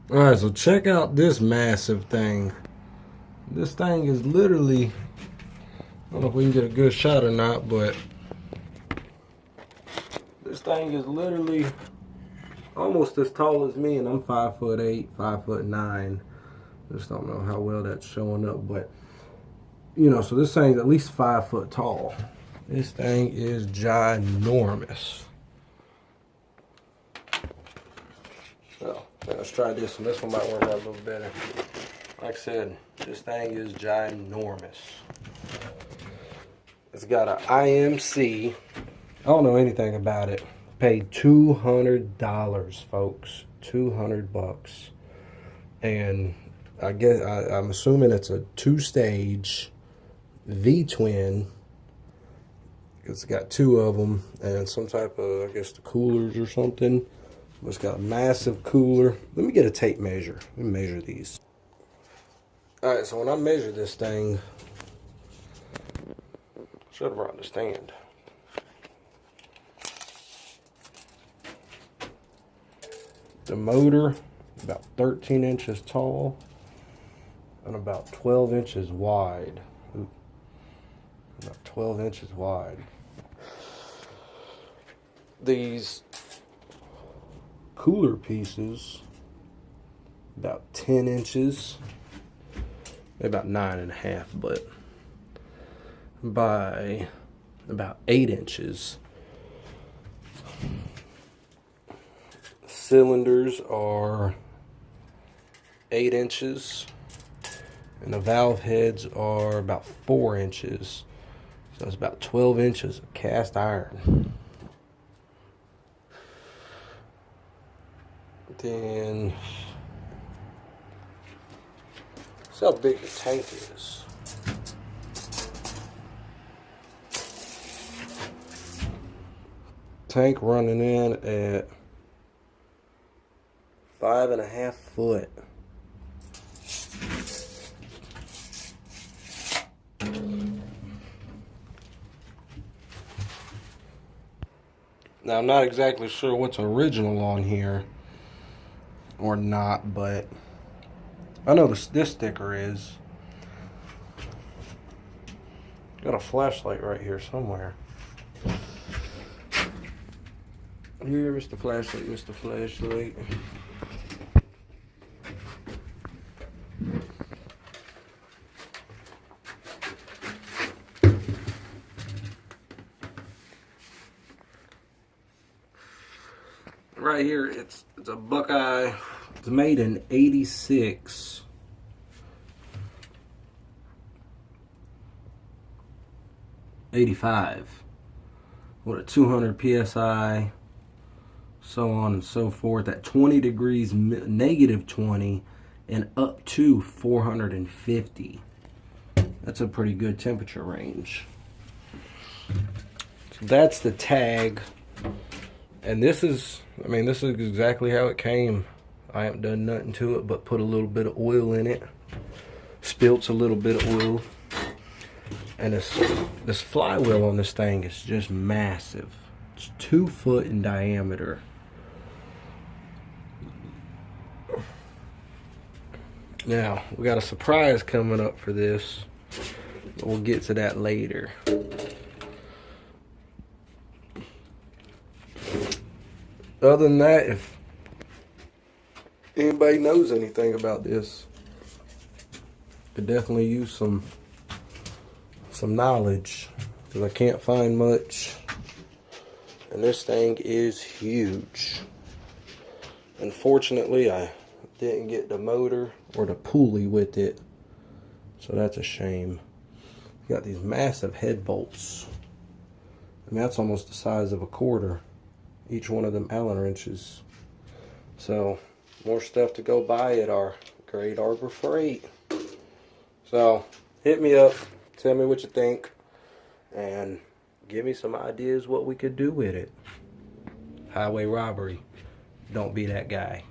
Alright, so check out this massive thing. This thing is literally, I don't know if we can get a good shot or not, but this thing is literally almost as tall as me, and I'm 5'8", 5'9". Just don't know how well that's showing up, but you know, so this thing's at least 5 foot tall. This thing is ginormous. So let's try this one. This one might work out a little better. Like I said, this thing is ginormous. It's got an IMC. I don't know anything about it. Paid $200, folks. 200 bucks. And I guess I'm assuming it's a 2-stage V-twin. It's got 2 of them and some type of, I guess, the coolers or something. It's got a massive cooler. Let me get a tape measure. Let me measure these. Alright, so when I measure this thing, should have brought the stand. The motor, about 13 inches tall and about 12 inches wide. Ooh, about 12 inches wide. These cooler pieces, about 10 inches, about 9.5, but by about 8 inches. Cylinders are 8 inches, and the valve heads are about 4 inches. So it's about 12 inches of cast iron. Then, see how big the tank is. Tank running in at 5.5 foot. Now I'm not exactly sure what's original on here or not, but I know this sticker is. Got a flashlight right here somewhere. Here, Mr. Flashlight, Mr. Flashlight. Right here, it's a Buckeye. It's made in '86. '85. With a 200 psi, so on and so forth, at 20 degrees, negative 20, and up to 450. That's a pretty good temperature range. So that's the tag. And this is, I mean, this is exactly how it came. I haven't done nothing to it but put a little bit of oil in it. Spilt a little bit of oil. And this flywheel on this thing is just massive. It's 2 foot in diameter. Now, we got a surprise coming up for this, but we'll get to that later. Other than that, if anybody knows anything about this, could definitely use some knowledge, because I can't find much. And this thing is huge. Unfortunately, I didn't get the motor or the pulley with it, so that's a shame. You got these massive head bolts. I mean, that's almost the size of a quarter, each one of them Allen wrenches. So more stuff to go buy at our great Arbor Freight. So hit me up, tell me what you think, and give me some ideas what we could do with it. Highway robbery, don't be that guy.